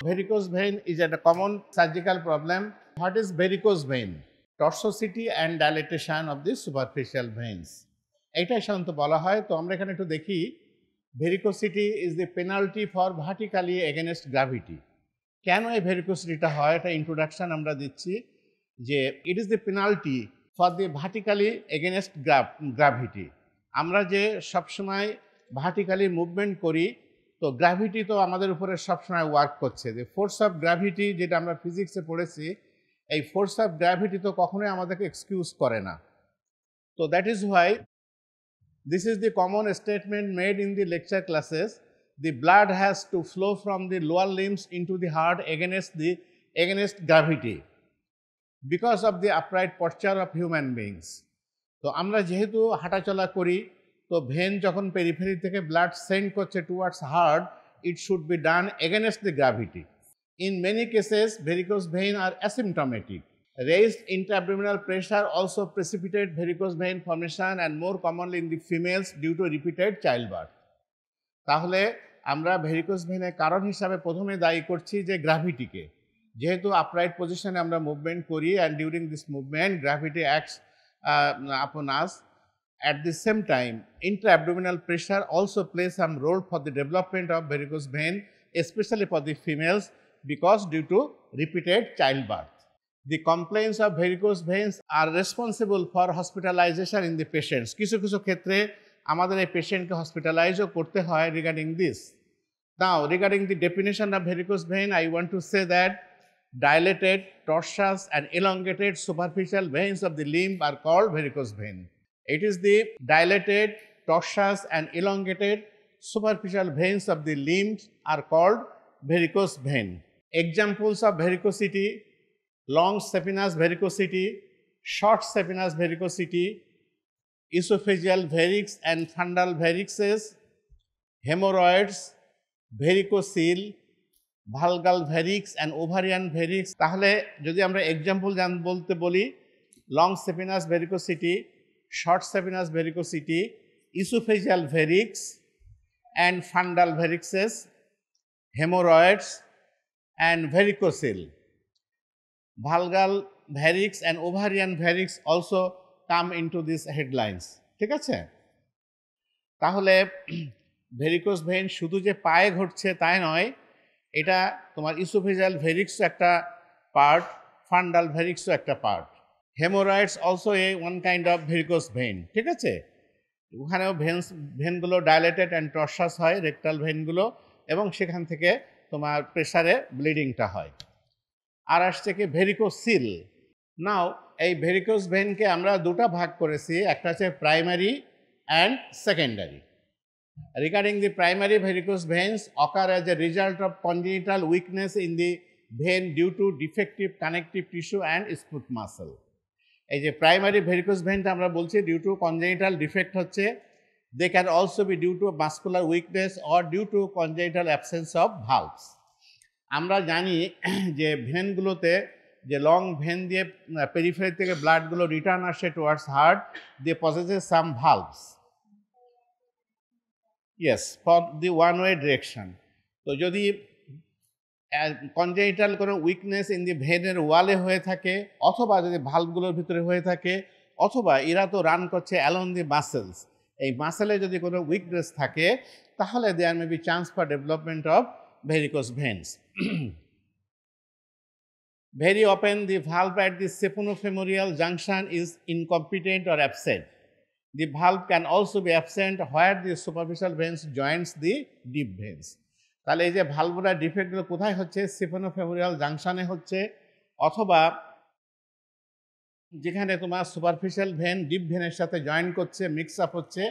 Varicose vein is a common surgical problem. What is varicose vein? Torsosity and dilatation of the superficial veins. এইটাই সাধারণত বলা হয়। তো আমরা এখানে একটু দেখি, varicosity is the penalty for vertically against gravity. কেন এই ভেরিকোসিটিটা হয়, এটা ইন্ট্রোডাকশন আমরা দিচ্ছি যে it is the penalty for the vertically against gravity. আমরা যে সবসময় ভার্টিক্যালি মুভমেন্ট করি, তো গ্র্যাভিটি তো আমাদের উপরে সবসময় ওয়ার্ক করছে। যে ফোর্স অফ গ্র্যাভিটি, যেটা আমরা ফিজিক্সে পড়েছি, এই ফোর্স অফ গ্র্যাভিটি তো কখনোই আমাদেরকে এক্সকিউজ করে না। তো that is why this is the common statement made in the lecture classes: the blood has to flow from the lower limbs into the heart against gravity because of the upright posture of human beings. তো আমরা যেহেতু হাঁটাচলা করি, তো when যখন periphery থেকে blood send করছে towards heart, it should be done against the gravity. In many cases, varicose vein are asymptomatic. Raised intra-abdominal pressure also precipitate varicose vein formation and more commonly in the females due to repeated childbirth. তাহলে আমরা varicose ভেনের কারণ হিসাবে প্রথমে দায়ী করছি যে গ্র্যাভিটিকে। যেহেতু upright পজিশনে আমরা মুভমেন্ট করি, and during this movement gravity acts upon us. At the same time, intra-abdominal pressure also plays some role for the development of varicose vein, especially for the females, because due to repeated childbirth. The complaints of varicose veins are responsible for hospitalization in the patients. কিছু কিছু ক্ষেত্রে আমাদের এই পেশেন্টকে হসপিটালাইজও করতে হয় regarding this. Now, regarding the definition of varicose vein, I want to say that dilated, tortuous and elongated superficial veins of the limb are called varicose vein. It is the dilated, tortuous and elongated superficial veins of the limbs are called varicose vein. Examples of varicosity: long saphenous varicosity, short saphenous varicosity, esophageal varix and fundal varixes, hemorrhoids, varicocele, valgal varix and ovarian varix. তাহলে যদি আমরা example বলতে বলি, long saphenous varicosity, short saphenous varicosity, esophageal varix and fundal varixes, hemorrhoids and varicocele. Valgal varix and ovarian varix also come into these headlines. ঠিক আছে? তাহলে varicose vein শুধু যে পায়ে ঘটছে তাই নয়, এটা তোমার ইসোফেজিয়াল ভেরিক্সও একটা পার্ট, ফান্ডাল ভেরিক্সও একটা part. Haemorrhoids also a one kind of varicose vein. ঠিক আছে? ওখানেও ভেনগুলো ডাইলেটেড অ্যান্ড টর্সাস হয়, রেকটাল ভেনগুলো, এবং সেখান থেকে তোমার প্রেসারে ব্লিডিংটা হয়। আর আসছে কি ভেরিকোসিল। নাও এই ভেরিকোজ ভেনকে আমরা দুটো ভাগ করেছি, একটা হচ্ছে primary and secondary. Regarding the primary varicose veins occur as a result of congenital weakness in the vein due to defective connective tissue and smooth muscle. এই যে প্রাইমারি ভেরিকোজ ভেনটা আমরা বলছি ডিউ টু কনজেনিটাল ডিফেক্ট হচ্ছে, they can also be due to muscular weakness or due to congenital absence of valves. আমরা জানি যে ভেনগুলোতে যে long when দিয়ে পেরিফেরি থেকে ব্লাডগুলো রিটার্ন আসে towards heart, they possess some valves, yes, for the one way direction. তো যদি কনজেনিটাল কোনো উইকনেস ইন দি ভেনের ওয়ালে হয়ে থাকে, অথবা যদি ভালভগুলোর ভিতরে হয়ে থাকে, অথবা এরা তো রান করছে অ্যালং দি মাসেলস, এই মাসেলে যদি কোনো উইকনেস থাকে, তাহলে there may be chance for development of varicose veins. Very often the valve at the saphenofemoral junction is incompetent or absent. The valve can also be absent where the superficial veins joins the deep veins. তাহলে এই যে valvular ডিফেক্টগুলো কোথায় হচ্ছে? সেফেনোফেমোরিয়াল জাংশনে হচ্ছে, অথবা যেখানে তোমার superficial when deep ভেনের সাথে জয়েন করছে, মিক্স আপ হচ্ছে,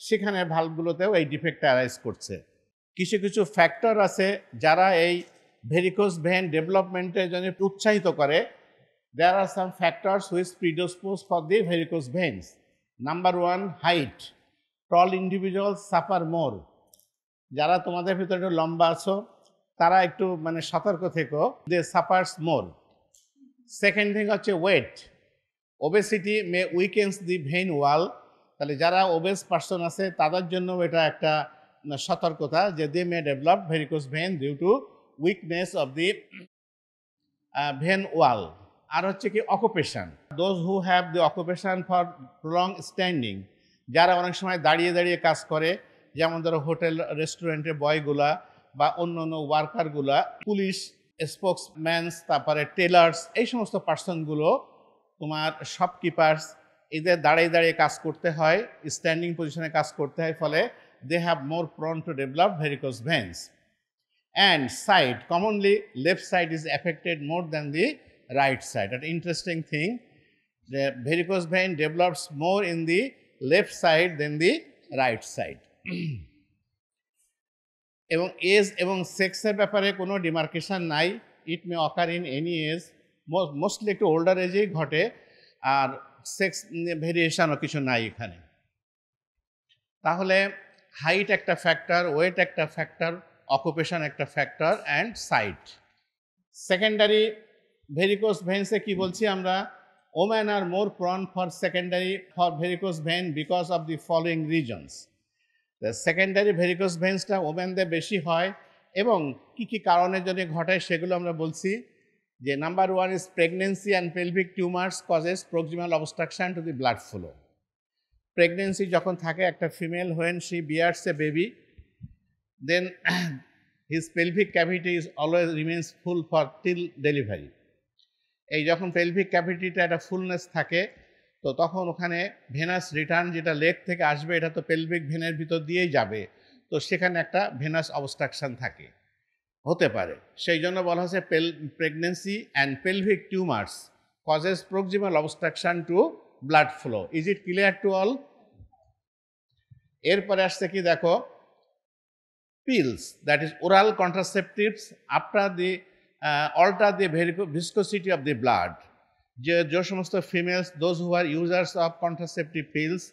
সেখানে ভালভগুলোতেও এই ডিফেক্টটা অ্যারাইজ করছে। কিছু কিছু ফ্যাক্টর আছে যারা এই ভেরিকোজ ভেন ডেভেলপমেন্টের জন্য উৎসাহিত করে। There are some factors which predispose for the varicose veins. Number 1, height. Tall individuals suffer more. যারা তোমাদের ভিতরে একটু লম্বা আছো তারা একটু মানে সতর্ক থেকো, দে সাফার্স মোর। সেকেন্ড থিং হচ্ছে ওয়েট। ওবেসিটি মে উইকেন্স দি ভেইন ওয়াল। তাহলে যারা ওবেস পার্সন আছে তাদের জন্য এটা একটা সতর্কতা যে they may develop varicose vein due to weakness of the vein wall. আর হচ্ছে কি occupation, those who have the occupation for long standing, যারা অনেক সময় দাঁড়িয়ে দাঁড়িয়ে কাজ করে, যেমন ধরো হোটেল রেস্টুরেন্টের বয়গুলা বা অন্য অন্য ওয়ার্কারগুলা, পুলিশ, স্পোক্সম্যানস, তারপরে টেলার্স, এই সমস্ত পার্সনগুলো, তোমার শপকিপার্স, এদের দাঁড়িয়ে দাঁড়িয়ে কাজ করতে হয়, স্ট্যান্ডিং পজিশনে কাজ করতে হয়, ফলে they have more prone to develop varicose veins. And side, commonly left side is affected more than the right side. An interesting thing, the varicose vein develops more in the left side than the right side. এবং age এবং সেক্সের ব্যাপারে কোনো demarcation নাই, it may occur in any age, mostly একটু older এজেই ঘটে, আর সেক্স ভেরিয়েশনও কিছু নাই এখানে। তাহলে হাইট একটা ফ্যাক্টর, ওয়েট একটা ফ্যাক্টর, অকুপেশন একটা factor, and site. Secondary varicose ভেন্সে কি বলছি আমরা, woman are more prone for secondary for varicose vein because of the following reasons. Secondary varicose ভেন্সটা ওম্যানদের বেশি হয়, এবং কি কি কারণের জন্য ঘটায় সেগুলো আমরা বলছি। যে number 1 is pregnancy and pelvic tumours causes proximal obstruction to the blood flow. Pregnancy যখন থাকে একটা female, when she bears a baby, then his pelvic cavity is always remains full for till delivery. এই যখন pelvic ক্যাভিটিটা একটা fullness থাকে, তো তখন ওখানে ভেনাস রিটার্ন যেটা লেগ থেকে আসবে, এটা তো পেলভিক ভেনের ভিতর দিয়েই যাবে, তো সেখানে একটা ভেনাস অবস্ট্রাকশন থাকে, হতে পারে। সেই জন্য বলা হচ্ছে pregnancy and pelvic tumours causes proximal obstruction to blood flow. Is it clear to all? এরপরে আসছে কি দেখো, pills, that is oral contraceptives after the alter the viscosity of the blood. যে সমস্ত females, those who are users of contraceptive pills,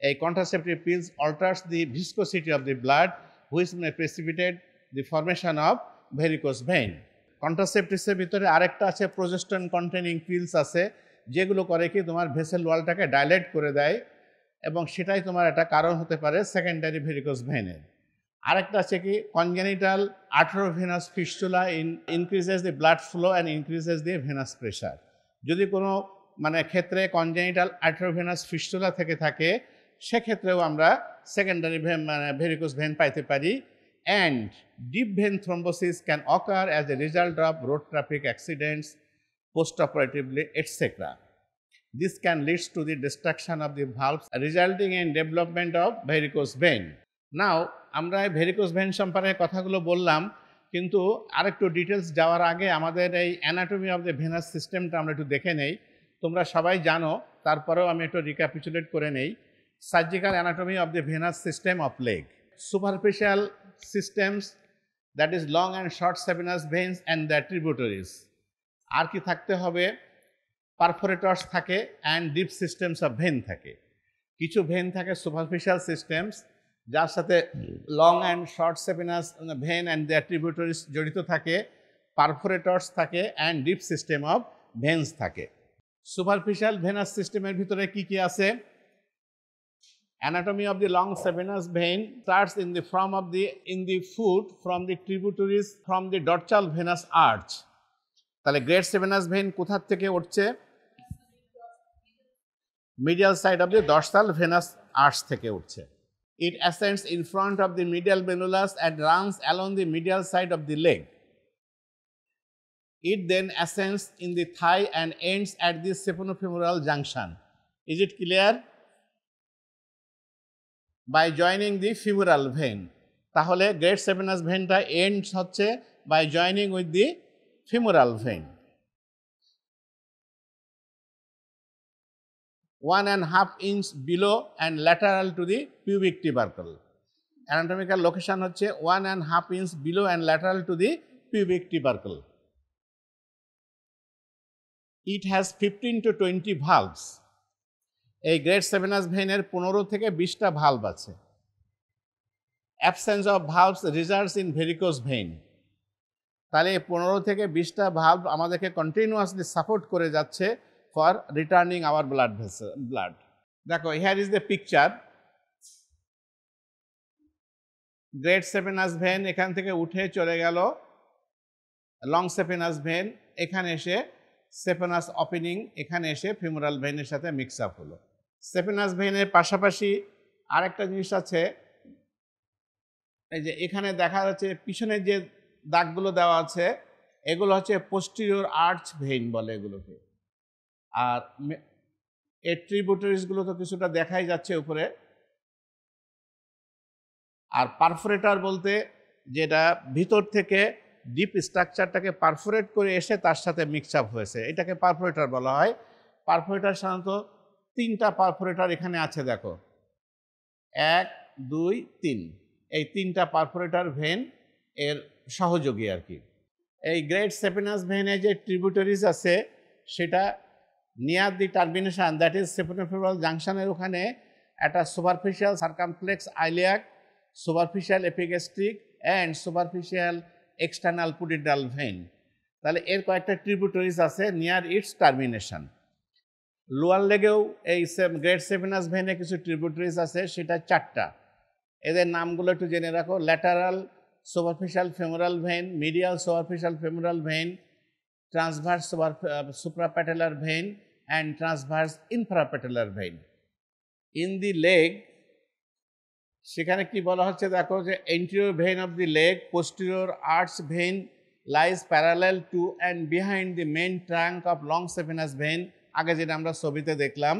এই contraceptive pills alters the viscosity of the blood, which may precipitate the formation of varicose vein. কন্ট্রাসেপটিভসের ভিতরে আরেকটা আছে প্রোজেস্টন containing pills আছে, যেগুলো করে কি তোমার ভেসেল ওয়ালটাকে ডাইলেট করে দেয়, এবং সেটাই তোমার একটা কারণ হতে পারে সেকেন্ডারি ভেরিকোজ ভেইনের। আরেকটা আছে কি congenital arteriovenous fistula, increases the blood flow and increases the venous pressure. যদি কোনো ক্ষেত্রে কনজেনিটাল আর্টেরিওভেনাস ফিস্টুলা থেকে থাকে, সেক্ষেত্রেও আমরা সেকেন্ডারি ভেরিকোজ ভেন পাইতে পারি। And deep vein thrombosis can occur as a result of road traffic accidents, post operatively etcetera. This can lead to the destruction of the valves, resulting in development of varicose vein. Now, আমরা varicose when সম্পর্কে কথাগুলো বললাম, কিন্তু আরেকটু details যাওয়ার আগে আমাদের এই অ্যানাটমি অফ দ্য ভেনাস সিস্টেমটা আমরা একটু দেখে নেই। তোমরা সবাই জানো, তারপরেও আমি একটু রিক্যাপিচুলেট করে নেই। Surgical anatomy of the venous system of leg, superficial systems, that is long and short saphenous veins and the tributaries. আর কি থাকতে হবে, পারফোরেটর্স থাকে and deep systems of vein থাকে। কিছু ভেন থাকে সুপারফিশিয়াল সিস্টেমস, যার সাথে long and short saphenous vein and their tributaries জড়িত থাকে, পারফোরেটর্স থাকে and deep system of veins থাকে। সুপারফিশিয়াল ভেনাস সিস্টেমের ভিতরে কি কি আছে? Anatomy of the long saphenous vein starts in the foot from the tributaries from the dorsal venous arch. তাহলে গ্রেট সাবিনাস ভেন কোথা থেকে উঠছে? Medial side of the dorsal venous arch থেকে উঠছে। It ascends in front of the medial malleolus and runs along the medial side of the leg. It then ascends in the thigh and ends at the saphenofemoral junction. Is it clear? By joining the femoral vein. তাহলে great Sabinus ভেনটা ends হচ্ছে by joining with the femoral vein. 1.5 inch below and lateral to the pubic tubercle. Anatomical location হচ্ছে 1.5 inch below and lateral to the pubic tubercle. It has 15 to 20 valves. এই great Sabinus ভেনের 15 থেকে 20টা valve আছে। Absence of valves results in varicose vein. তাহলে 15 থেকে 20টা valve আমাদেরকে continuously support করে যাচ্ছে for returning our blood. দেখো, here is the picture. Great saphenous vein এখান থেকে উঠে চলে গেল লং সেপেনাস ভেন, এখানে এসে সেপেনাস ওপেনিং, এখানে এসে ফিমোরাল ভেনের সাথে মিক্স আপ হলো। সেপেনাস ভেনের পাশাপাশি আরেকটা জিনিস আছে, এই যে এখানে দেখা যাচ্ছে পিছনের যে দাগগুলো দেওয়া আছে এগুলো হচ্ছে পোস্টিরিয়র আর্চ ভেইন বলে এগুলোকে। আর এর ট্রিবিউটারিজগুলো তো কিছুটা দেখাই যাচ্ছে উপরে। আর পারফোরেটর বলতে যেটা ভিতর থেকে ডিপ স্ট্রাকচারটাকে পারফোরেট করে এসে তার সাথে মিক্স আপ হয়েছে, এটাকে পারফোরেটর বলা হয়। পারফোরেটর সাধারণত 3টা পারফোরেটর এখানে আছে, দেখো 1 2 3, এই 3টা পারফোরেটর ভেন এর সহযোগী আর কি। এই গ্রেট সেপেনাস ভেনে যে ট্রিবিউটারিজ আছে সেটা near the termination, that is saphenofemoral জাংশনের ওখানে একটা superficial circumflex iliac, superficial epigastric and superficial external pudendal vein. তাহলে এর কয়েকটা ট্রিবিউটারিজ আছে নিয়ার ইটস টার্মিনেশন। লোয়ার লেগেও এই গ্রেট সেপেনাস ভেনে কিছু ট্রিবিউটারিজ আছে, সেটা 4টা। এদের নামগুলো একটু জেনে রাখো: lateral superficial femoral vein, medial superficial femoral vein, transverse suprapatellar vein and transverse infrapatellar vein. In the leg সেখানে কি বলা হচ্ছে দেখো, যে anterior vein of the leg, posterior arch vein lies parallel to and behind the main trunk of long saphenous vein. আগে যেটা আমরা ছবিতে দেখলাম,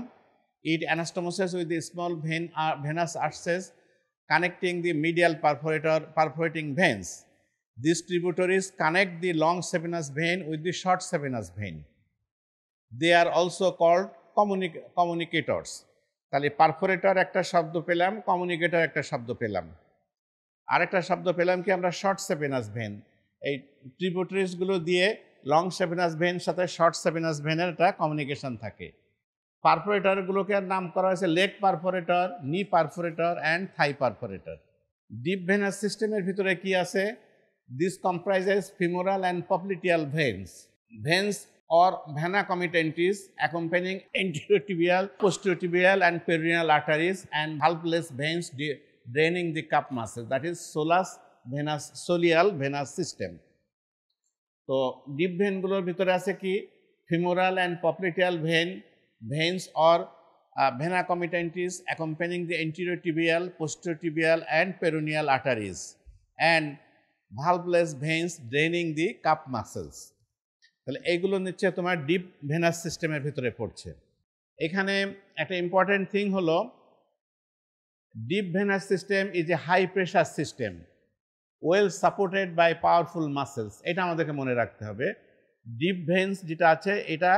it anastomoses with the small venous arches connecting the medial perforating veins. These tributaries connect the long saphenous vein with the short saphenous vein. They are also called communicators. তাহলে perforator একটা শব্দ পেলাম, communicator একটা শব্দ পেলাম, আরেকটা শব্দ পেলাম কি আমরা, শর্ট সেপেনাস ভেন। এই ট্রিবিউটারিজগুলো দিয়ে লং সেপেনাস ভেন সাথে শর্ট সেপেনাস ভেনের একটা কমিউনিকেশন থাকে। পারফোরেটরগুলোকে নাম করা হয়েছে leg perforator, knee perforator and thigh perforator. Deep venous সিস্টেমের ভিতরে কি আছে? This comprises femoral and popliteal veins, veins or vena comitatus accompanying anteriotibial, posteriortibial and peroneal arteries and valveless veins draining the cup muscle, that is soleal venous system. তো deep ভেনগুলোর ভিতরে আছে কি? Femoral and popliteal vein, veins or vena comitatus accompanying the anterior tibial, posterior tibial and peroneal arteries and valveless veins draining the cup muscles. তাহলে এইগুলো নিচ্ছে তোমার deep venous সিস্টেমের ভিতরে পড়ছে। এখানে একটা ইম্পর্টেন্ট থিং হলো, deep venous system is a high pressure system well supported by powerful muscles. এটা আমাদেরকে মনে রাখতে হবে। ডিপ ভেন্স যেটা আছে এটা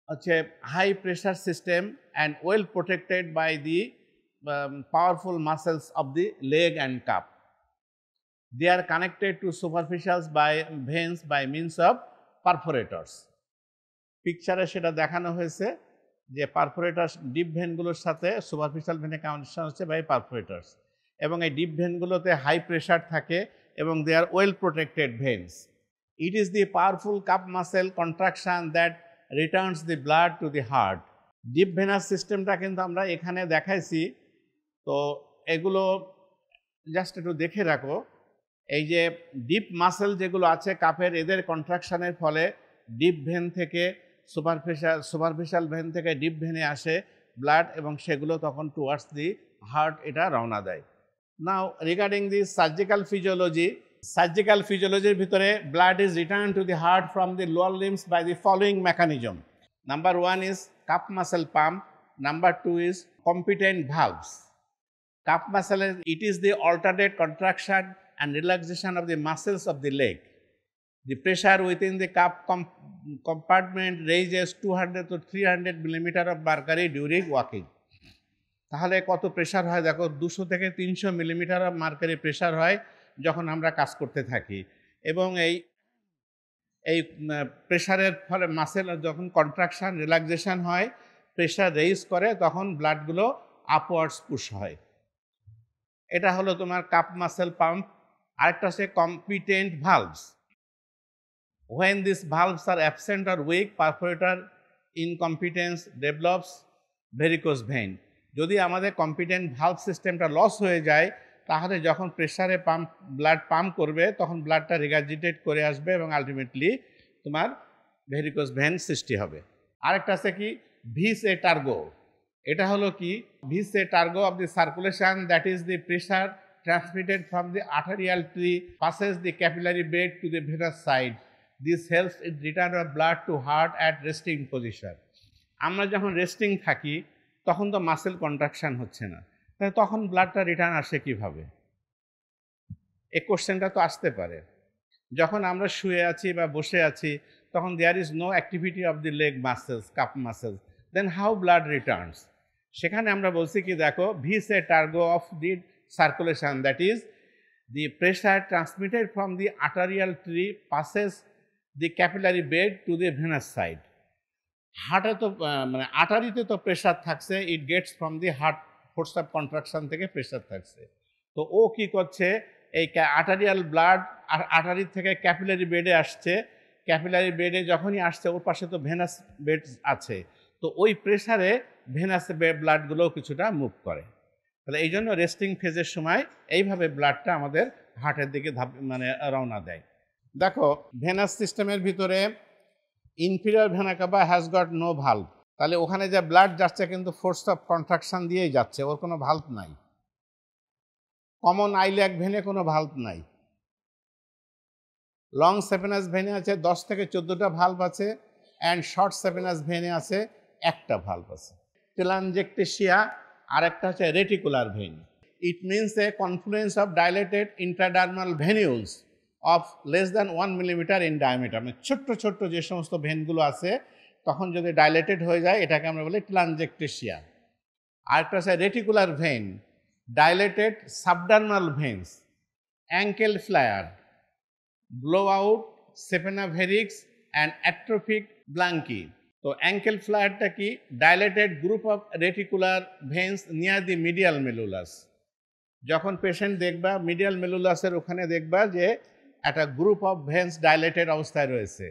হচ্ছে high pressure system and well protected by the powerful muscles of the leg and calf. They are connected to superficials by veins by means of perforators. পিকচারে সেটা দেখানো হয়েছে যে পারফোরেটরস ডিপ ভেনগুলোর সাথে সুপারফিশিয়াল ভেনে কানেকশন হচ্ছে বাই পারফোরেটরস, এবং এই ডিপ ভেনগুলোতে হাই প্রেশার থাকে এবং they are well protected veins. It is the powerful calf muscle contraction that returns the blood two the heart. Deep venous সিস্টেমটা কিন্তু আমরা এখানে দেখাইছি, তো এগুলো জাস্ট একটু দেখে রাখো। এই যে ডিপ মাসেল যেগুলো আছে কাপের, এদের কন্ট্রাকশনের ফলে ডিপ ভেন থেকে সুপারফিশিয়াল ভেন থেকে ডিপ ভেনে আসে ব্লাড, এবং সেগুলো তখন টুয়ার্ডস দি হার্ট এটা রওনা দেয়। নাও রিগার্ডিং দি সার্জিক্যাল ফিজিওলজির ভিতরে blood is return to the heart from the lower limbs by the following mechanism. Number 1 is calf muscle pump, number 2 is competent valves. Cup muscle, it is the alternate contraction and relaxation of the muscles of the leg. The pressure within the cup compartment raises 200 to 300 millimeter of mercury during walking. তাহলে কত pressure হয় দেখো, 200 থেকে 300 millimetre of mercury pressure হয় যখন আমরা কাজ করতে থাকি, এবং এই প্রেশারের ফলে মাসেল যখন কন্ট্রাকশন রিল্যাক্সেশন হয়, প্রেশার রেইজ করে, তখন ব্লাডগুলো আপওয়ার্ডস পুশ হয়। এটা হলো তোমার কাপ মাসেল পাম্প। আরেকটা হচ্ছে competent ভালভস। When these valves are absent or weak, perforator incompetence develops varicose vein. যদি আমাদের কম্পিটেন্ট ভালভ সিস্টেমটা লস হয়ে যায়, তাহলে যখন প্রেসারে ব্লাড পাম্প করবে তখন ব্লাডটা রিগার্জিটেট করে আসবে এবং আলটিমেটলি তোমার ভেরিকোজ ভেন সৃষ্টি হবে। আরেকটা আছে কি ভিস এ টার্গো। এটা হলো কি vis a tergo of the circulation, that is the pressure transmitted from the arterial tree passes the capillary bed to the venous side. This helps in return of blood to heart at resting position. আমরা যখন resting থাকি তখন তো muscle contraction হচ্ছে না, তাহলে তখন ব্লাডটা return আসে কিভাবে? এই কোশ্চেনটা তো আসতে পারে। যখন আমরা শুয়ে আছি বা বসে আছি তখন there is no activity of the leg muscles, calf muscles, then how blood returns? সেখানে আমরা বলছি কি দেখো vis a tergo of the circulation, that is the pressure transmitted from the arterial tree passes the capillary bed to the venous side. হার্টে তো মানে আর্টারিতে তো pressure থাকছে, it gets from the heart force of contraction থেকে pressure থাকছে। তো ও কি করছে, এই আর্টারিয়াল ব্লাড আর আর্টারি থেকে ক্যাপিলারি বেডে আসছে, ক্যাপিলারি বেডে যখনই আসছে ওর পাশে তো ভেনাস বেড আছে, তো ওই প্রেশারে ভেনাস ব্লাডগুলোও কিছুটা মুভ করে। তাহলে এই জন্য রেস্টিং ফেজের সময় এইভাবে ব্লাডটা আমাদের হার্টের দিকে মানে রওনা দেয়। দেখো ভেনাস সিস্টেমের ভিতরে inferior vena cava has got no valve, তাহলে ওখানে যে ব্লাড যাচ্ছে কিন্তু ফোর্স অফ কন্ট্রাকশন দিয়েই যাচ্ছে, ওর কোনো ভাল্ভ নাই। কমন আইলিয়াক ভেনে কোনো ভাল্ভ নাই। লং সেপেনাস ভেনে আছে 10 থেকে 14টা ভাল্ভ আছে, অ্যান্ড শর্ট সেপেনাস ভেনে আছে একটা ভাল্ভ আছে। টেলানজেকটেশিয়া আর একটা হচ্ছে reticular vein. It means a confluence of dilated intradermal venules of less than 1 millimetre in diameter. মানে ছোট্ট ছোট্ট যে সমস্ত ভেনগুলো আছে তখন যদি ডাইলেটেড হয়ে যায় এটাকে আমরা বলি টেলানজেকটেশিয়া। আরেকটা হচ্ছে reticular vein, dilated subdermal veins, ankle flare, blow out, saphena varix and atrophic blanche. তো অ্যাঙ্কেল ফ্লায়ারটা কি, dilated group of reticular veins near the medial malleolus. যখন পেশেন্ট দেখবা মিডিয়াল মেলুলাসের ওখানে দেখবা যে একটা গ্রুপ অফ ভেন্স ডাইলেটেড অবস্থায় রয়েছে,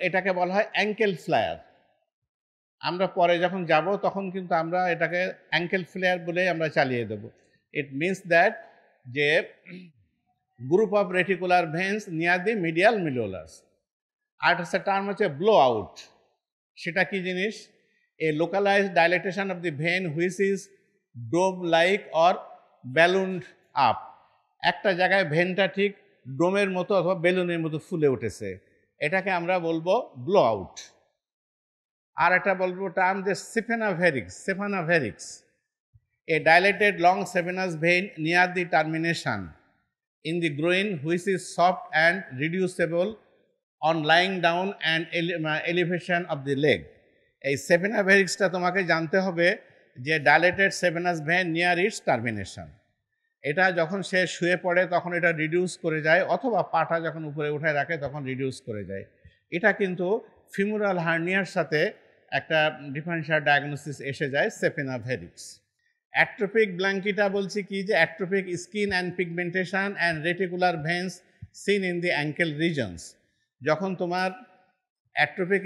এটাকে বলা হয় অ্যাঙ্কেল ফ্লায়ার। আমরা পরে যখন যাব তখন কিন্তু আমরা এটাকে অ্যাঙ্কেল ফ্লায়ার বলেই আমরা চালিয়ে দেব। ইট মিনস দ্যাট যে group of reticular veins near the medial malleolus. আর একটা টার্ম হচ্ছে ব্লো আউট। সেটা কি জিনিস, a localised dilatation of the vein which is dome like or ballooned up. একটা জায়গায় ভেনটা ঠিক ডোমের মতো অথবা বেলুনের মতো ফুলে উঠেছে, এটাকে আমরা বলবো ব্লো আউট। আর একটা বলবো টার্ম যে saphena varix, a dilated long saphenous vein near the termination in the groin which is soft and reducible on lying down and elevation of the leg. এই সেভেনা ভেরিক্সটা তোমাকে জানতে হবে যে dilated saphenous vein near its termination. এটা যখন সে শুয়ে পড়ে তখন এটা রিডিউস করে যায়, অথবা পাটা যখন উপরে উঠায় রাখে তখন রিডিউস করে যায়। এটা কিন্তু ফিমোরাল হার্নিয়ার সাথে একটা ডিফারেন্সিয়াল ডায়াগনোসিস এসে যায় সেপেনা ভেরিক্স। অ্যাট্রোপিক ব্ল্যাঙ্কিটা বলছি কি যে atrophic skin and pigmentation and reticular veins seen in the ankle regions. যখন তোমার অ্যাট্রোপিক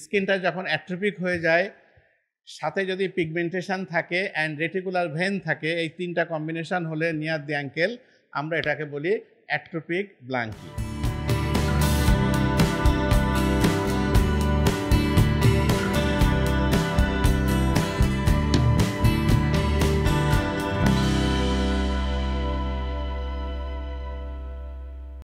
স্কিনটা যখন অ্যাট্রোপিক হয়ে যায়, সাথে যদি পিগমেন্টেশন থাকে অ্যান্ড রেটিকুলার ভেন থাকে, এই তিনটা কম্বিনেশন হলে নিয়ার দি অ্যাঙ্কেল, আমরা এটাকে বলি অ্যাট্রোপিক ব্ল্যাঙ্কি।